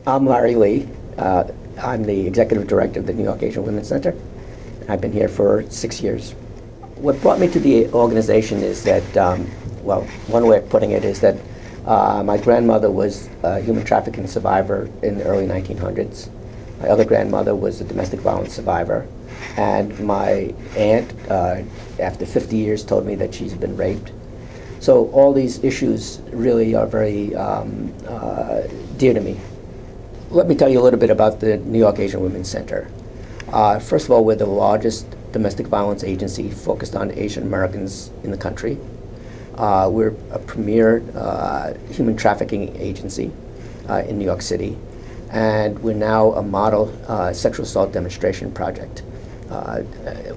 I'm Larry Lee. I'm the executive director of the New York Asian Women's Center. I've been here for 6 years. What brought me to the organization is that, well, one way of putting it is that my grandmother was a human trafficking survivor in the early 1900s. My other grandmother was a domestic violence survivor. And my aunt, after 50 years, told me that she's been raped. So all these issues really are very dear to me. Let me tell you a little bit about the New York Asian Women's Center. First of all, we're the largest domestic violence agency focused on Asian Americans in the country. We're a premier human trafficking agency in New York City. And we're now a model sexual assault demonstration project,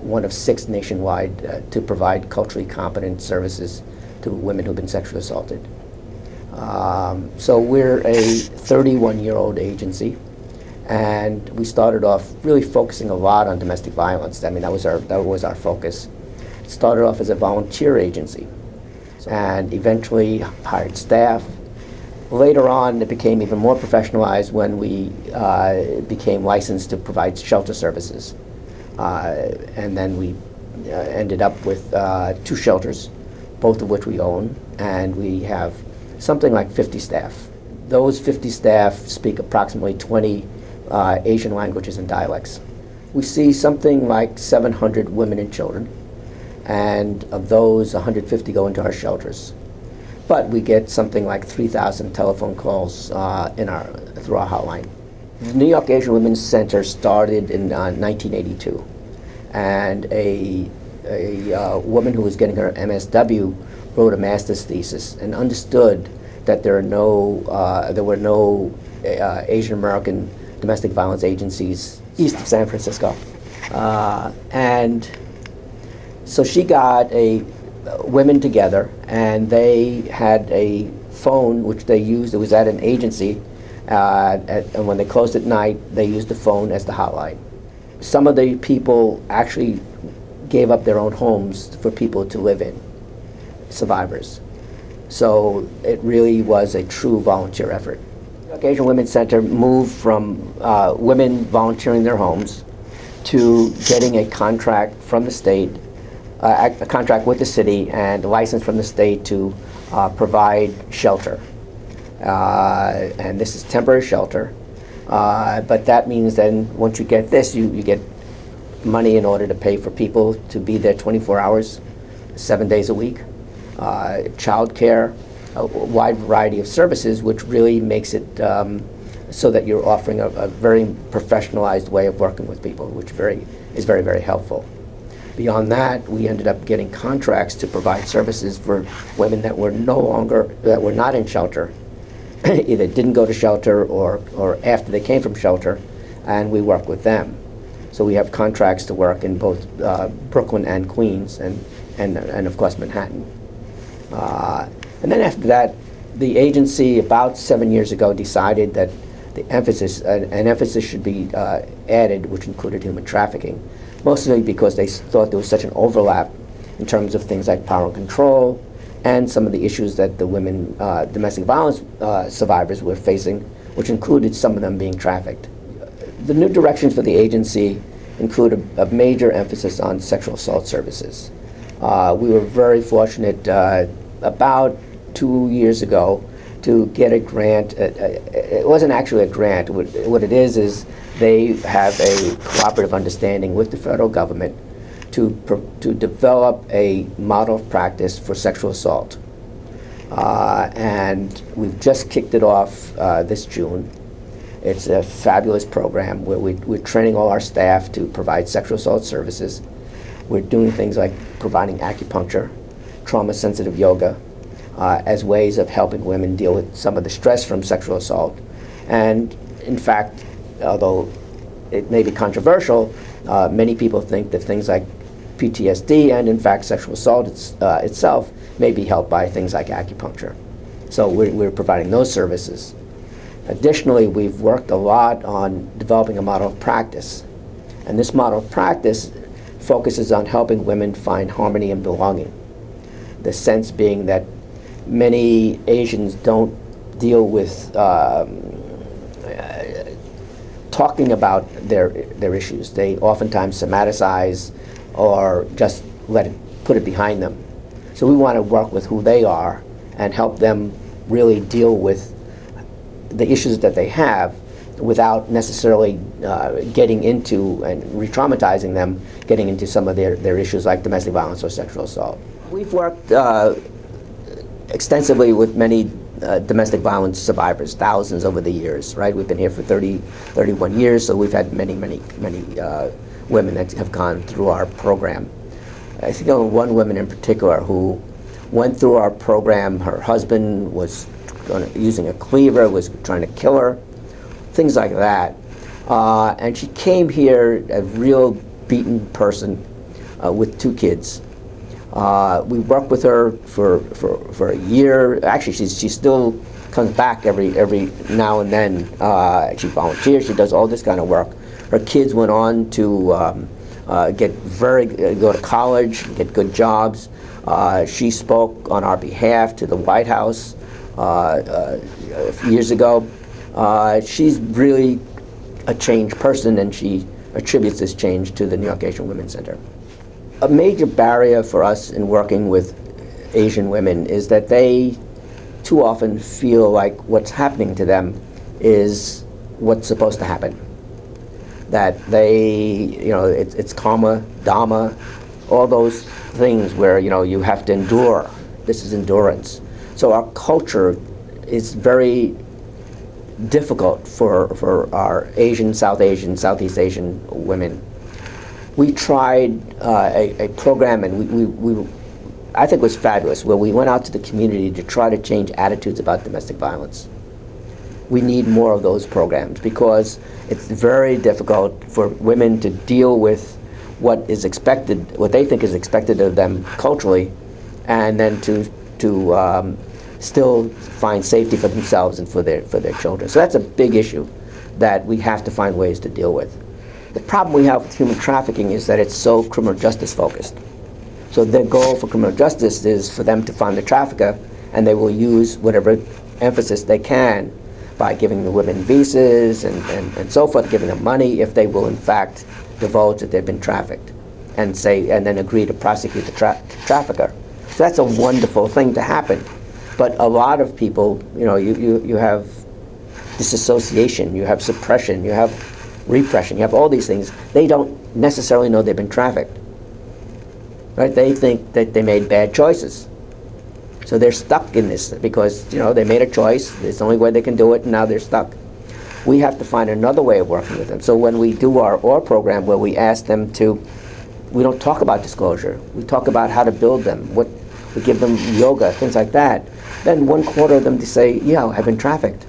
one of 6 nationwide to provide culturally competent services to women who've been sexually assaulted. So we're a 31-year-old agency, and we started off really focusing a lot on domestic violence. I mean, that was our focus. It started off as a volunteer agency, and eventually hired staff. Later on, it became even more professionalized when we became licensed to provide shelter services. And then we ended up with 2 shelters, both of which we own, and we have something like 50 staff. Those 50 staff speak approximately 20 Asian languages and dialects. We see something like 700 women and children, and of those, 150 go into our shelters. But we get something like 3,000 telephone calls through our hotline. The New York Asian Women's Center started in 1982, and a woman who was getting her MSW wrote a master's thesis and understood that there were no Asian American domestic violence agencies east of San Francisco, and so she got women together, and they had a phone which they used. It was at an agency, and when they closed at night, they used the phone as the hotline. Some of the people actually gave up their own homes for people to live in, survivors. So it really was a true volunteer effort. The Asian Women's Center moved from women volunteering their homes to getting a contract from the state, a contract with the city, and a license from the state to provide shelter. And this is temporary shelter, but that means then once you get this, you get money in order to pay for people to be there 24 hours, 7 days a week, child care, a wide variety of services, which really makes it so that you're offering a very professionalized way of working with people, which is very, very helpful. Beyond that, we ended up getting contracts to provide services for women that were not in shelter, either didn't go to shelter or after they came from shelter, and we work with them. So we have contracts to work in both Brooklyn and Queens, and of course Manhattan. And then after that, the agency about 7 years ago decided that an emphasis should be added, which included human trafficking, mostly because they thought there was such an overlap in terms of things like power and control and some of the issues that the women domestic violence survivors were facing, which included some of them being trafficked. The new directions for the agency include a major emphasis on sexual assault services. We were very fortunate about 2 years ago to get a grant. It wasn't actually a grant. What it is they have a cooperative understanding with the federal government to develop a model of practice for sexual assault. And we've just kicked it off this June. It's a fabulous program where we're training all our staff to provide sexual assault services. We're doing things like providing acupuncture, trauma-sensitive yoga, as ways of helping women deal with some of the stress from sexual assault. And in fact, although it may be controversial, many people think that things like PTSD and in fact sexual assault itself may be helped by things like acupuncture. So we're providing those services. Additionally, we've worked a lot on developing a model of practice. And this model of practice focuses on helping women find harmony and belonging. The sense being that many Asians don't deal with talking about their issues. They oftentimes somaticize or just put it behind them. So we want to work with who they are and help them really deal with the issues that they have without necessarily getting into and re-traumatizing them, getting into some of their issues like domestic violence or sexual assault. We've worked extensively with many domestic violence survivors, thousands over the years, right? We've been here for 31 years, so we've had many women that have gone through our program. I think of one woman in particular who went through our program. Her husband was using a cleaver, was trying to kill her, things like that. And she came here a real beaten person with 2 kids. We worked with her for a year. Actually, she still comes back every now and then. She volunteers. She does all this kind of work. Her kids went on to go to college, get good jobs. She spoke on our behalf to the White House a few years ago. She's really a changed person, and she attributes this change to the New York Asian Women's Center. A major barrier for us in working with Asian women is that they too often feel like what's happening to them is what's supposed to happen. That they, it's karma, dharma, all those things where, you have to endure. This is endurance. So our culture is very difficult for our Asian, South Asian, Southeast Asian women. We tried a program, and I think it was fabulous, where we went out to the community to try to change attitudes about domestic violence. We need more of those programs because it's very difficult for women to deal with what is expected, what they think is expected of them culturally, and then to still find safety for themselves and for their children. So that's a big issue that we have to find ways to deal with. The problem we have with human trafficking is that it's so criminal justice focused. So their goal for criminal justice is for them to find the trafficker, and they will use whatever emphasis they can by giving the women visas and so forth, giving them money if they will in fact divulge that they've been trafficked, and then agree to prosecute the trafficker. So that's a wonderful thing to happen. But a lot of people, you have disassociation, you have suppression, you have repression, you have all these things. They don't necessarily know they've been trafficked. Right? They think that they made bad choices. So they're stuck in this because they made a choice. It's the only way they can do it, and now they're stuck. We have to find another way of working with them. So when we do our OR program, where we ask them we don't talk about disclosure. We talk about how to build them. We give them yoga, things like that. Then 1/4 of them to say, yeah, I've been trafficked.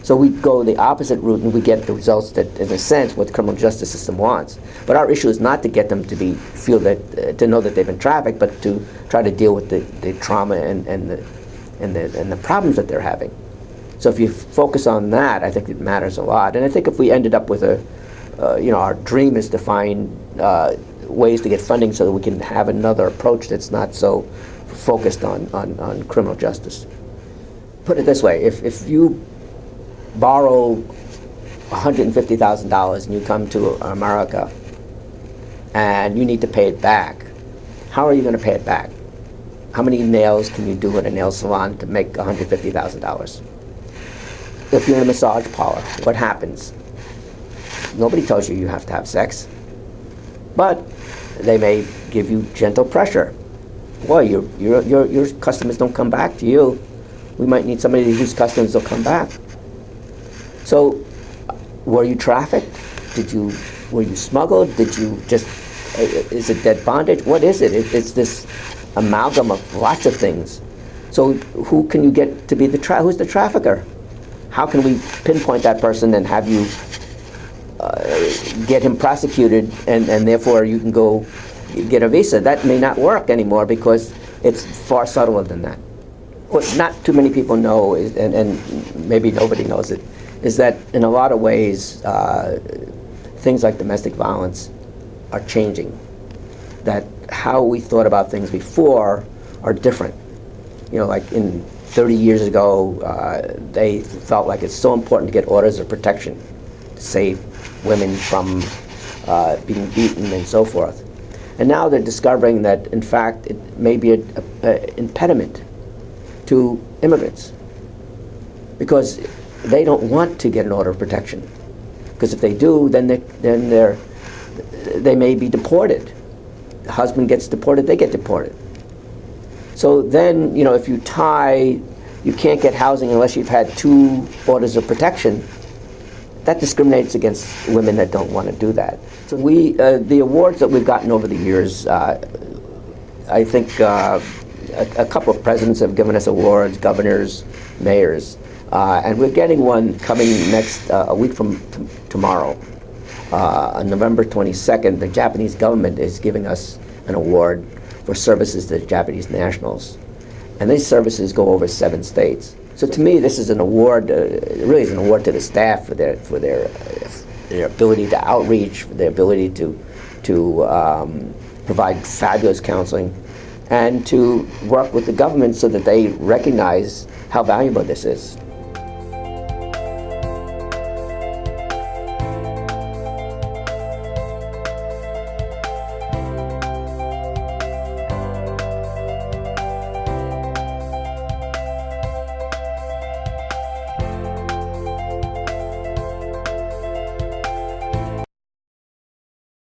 So we go the opposite route, and we get the results that, in a sense, what the criminal justice system wants. But our issue is not to get them to to know that they've been trafficked, but to try to deal with the trauma and the problems that they're having. So if you focus on that, I think it matters a lot. And I think if we ended up with our dream is to find ways to get funding so that we can have another approach that's not so focused on criminal justice. Put it this way: if you borrow $150,000 and you come to America and you need to pay it back, how are you going to pay it back? How many nails can you do at a nail salon to make $150,000? If you're in a massage parlor, what happens? Nobody tells you have to have sex, but they may give you gentle pressure. Boy, your customers don't come back to you. We might need somebody whose customers will come back. So, were you trafficked? Were you smuggled? Is it debt bondage? What is it? It's this amalgam of lots of things. So who can you get to be who's the trafficker? How can we pinpoint that person and have you get him prosecuted, and therefore you can go get a visa? That may not work anymore because it's far subtler than that. What not too many people know is, and maybe nobody knows it, is that in a lot of ways, things like domestic violence are changing. That how we thought about things before are different. Like in 30 years ago, they felt like it's so important to get orders of protection save women from being beaten and so forth. And now they're discovering that, in fact, it may be an impediment to immigrants, because they don't want to get an order of protection. Because if they do, then they may be deported. The husband gets deported, they get deported. So then, you know, if you tie, you can't get housing unless you've had 2 orders of protection, that discriminates against women that don't want to do that. So the awards that we've gotten over the years, I think a couple of presidents have given us awards, governors, mayors, and we're getting one coming next, a week from tomorrow. On November 22nd, the Japanese government is giving us an award for services to Japanese nationals. And these services go over 7 states. So to me, this is an award, it really is an award to the staff for their ability to outreach, for their ability to provide fabulous counseling, and to work with the government so that they recognize how valuable this is.